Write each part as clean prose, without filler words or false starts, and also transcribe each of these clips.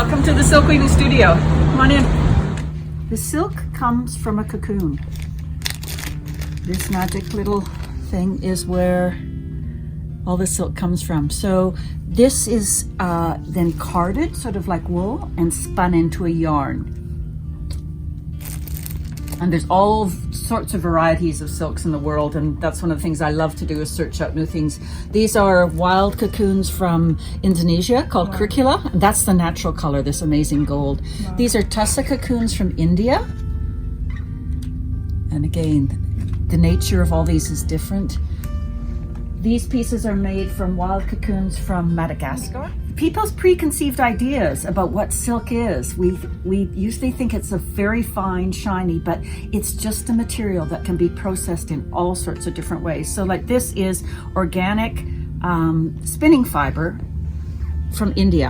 Welcome to the Silk Weaving Studio. Come on in. The silk comes from a cocoon. This magic little thing is where all the silk comes from. So this is then carded, sort of like wool, and spun into a yarn. And there's all sorts of varieties of silks in the world, and that's one of the things I love to do, is search out new things. These are wild cocoons from Indonesia called curricula, and that's the natural color, this amazing gold. Wow. These are tussa cocoons from India. And again, the nature of all these is different. These pieces are made from wild cocoons from Madagascar. People's preconceived ideas about what silk is, we usually think it's a very fine, shiny, but it's just a material that can be processed in all sorts of different ways. So like this is organic spinning fiber from India.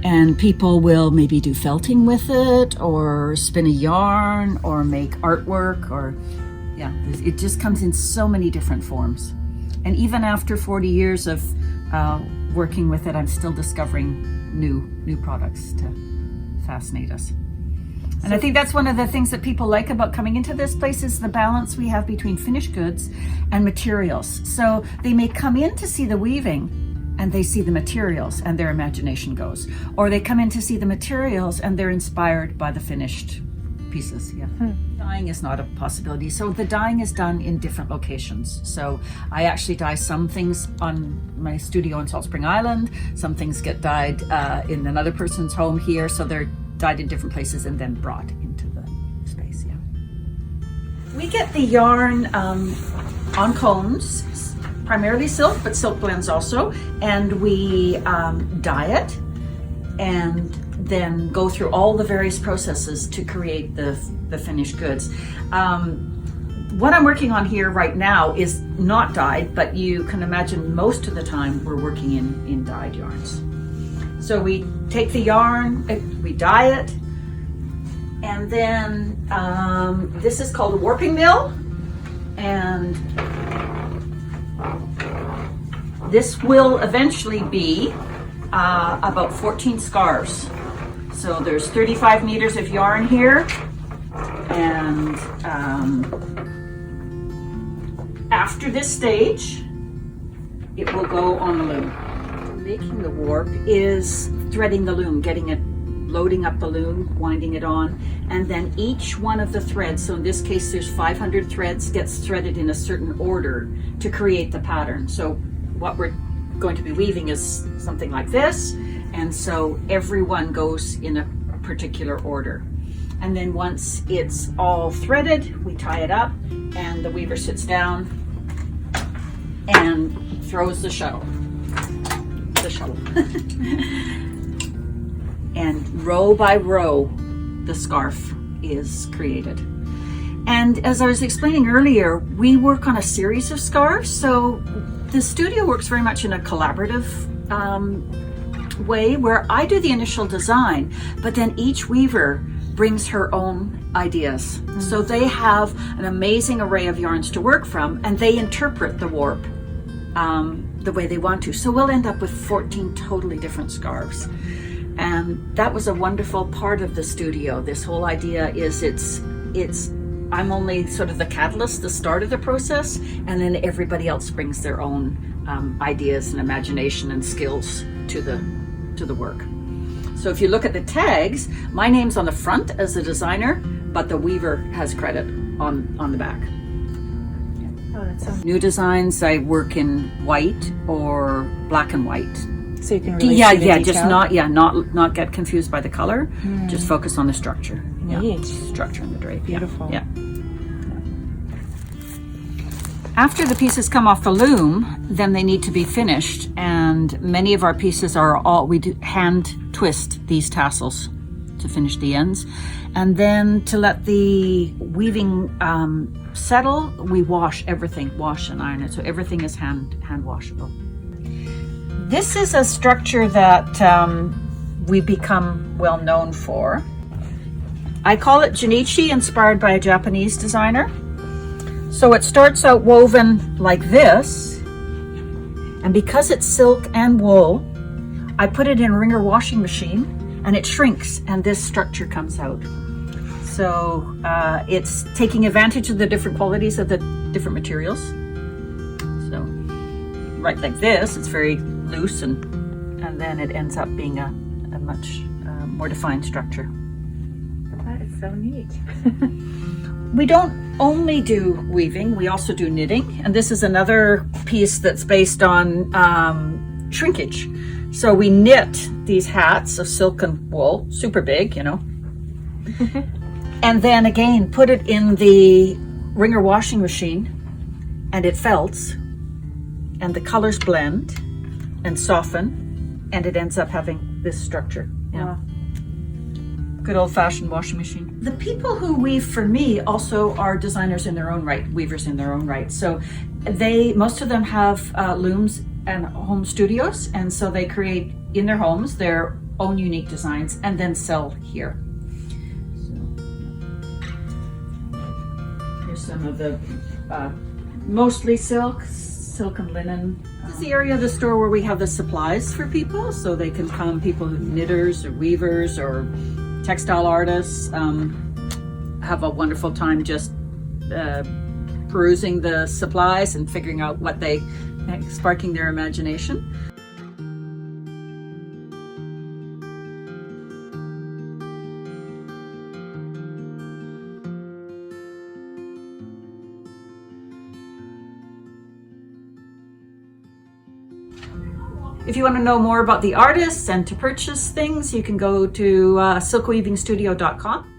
And people will maybe do felting with it, or spin a yarn, or make artwork, or yeah, it just comes in so many different forms. And even after 40 years of working with it, I'm still discovering new products to fascinate us. And I think that's one of the things that people like about coming into this place, is the balance we have between finished goods and materials. So they may come in to see the weaving and they see the materials and their imagination goes. Or they come in to see the materials and they're inspired by the finished pieces. Yeah. Dyeing is not a possibility. So the dyeing is done in different locations. So I actually dye some things on my studio in Salt Spring Island. Some things get dyed in another person's home here. So they're dyed in different places and then brought into the space. Yeah. We get the yarn on cones, primarily silk, but silk blends also. And we dye it and then go through all the various processes to create the finished goods. What I'm working on here right now is not dyed, but you can imagine most of the time we're working in dyed yarns. So we take the yarn, we dye it, and then this is called a warping mill, and this will eventually be about 14 scarves. So there's 35 meters of yarn here, and after this stage, it will go on the loom. Making the warp is threading the loom, getting it, loading up the loom, winding it on, and then each one of the threads, so in this case there's 500 threads, gets threaded in a certain order to create the pattern. So what we're going to be weaving is something like this, and so everyone goes in a particular order. And then once it's all threaded, we tie it up, and the weaver sits down and throws the shuttle. And row by row, the scarf is created. And as I was explaining earlier, we work on a series of scarves. So the studio works very much in a collaborative way, where I do the initial design, but then each weaver brings her own ideas. So they have an amazing array of yarns to work from, and they interpret the warp the way they want to. So we'll end up with 14 totally different scarves. And that was a wonderful part of the studio. This whole idea is I'm only sort of the catalyst, the start of the process, and then everybody else brings their own ideas and imagination and skills to the work. So if you look at the tags, my name's on the front as a designer, but the weaver has credit on the back. Oh, that's so New designs, I work in white or black and white. So you can really see the detail? Just not get confused by the color. Just focus on the structure. Neat. Structure and the drape. Beautiful. Yeah. After the pieces come off the loom, then they need to be finished, and many of our pieces we do hand twist these tassels to finish the ends, and then to let the weaving settle, we wash everything, wash and iron it, so everything is hand washable. This is a structure that we've become well known for. I call it Junichi, inspired by a Japanese designer. So it starts out woven like this, and because it's silk and wool, I put it in a wringer washing machine and it shrinks and this structure comes out. So it's taking advantage of the different qualities of the different materials. So right like this, it's very loose and then it ends up being a much more defined structure. That is so neat. We don't only do weaving, we also do knitting. And this is another piece that's based on shrinkage. So we knit these hats of silk and wool, super big, you know. And then again, put it in the wringer washing machine and it felts and the colors blend and soften and it ends up having this structure. Yeah. Wow. Good old-fashioned washing machine. The people who weave for me also are designers in their own right, weavers in their own right. So most of them have looms and home studios, and so they create in their homes their own unique designs and then sell here. So, here's some of the mostly silk and linen. This is the area of the store where we have the supplies for people, so they can come, people who knitters or weavers or textile artists, have a wonderful time just perusing the supplies and figuring out what they, sparking their imagination. If you want to know more about the artists and to purchase things, you can go to silkweavingstudio.com.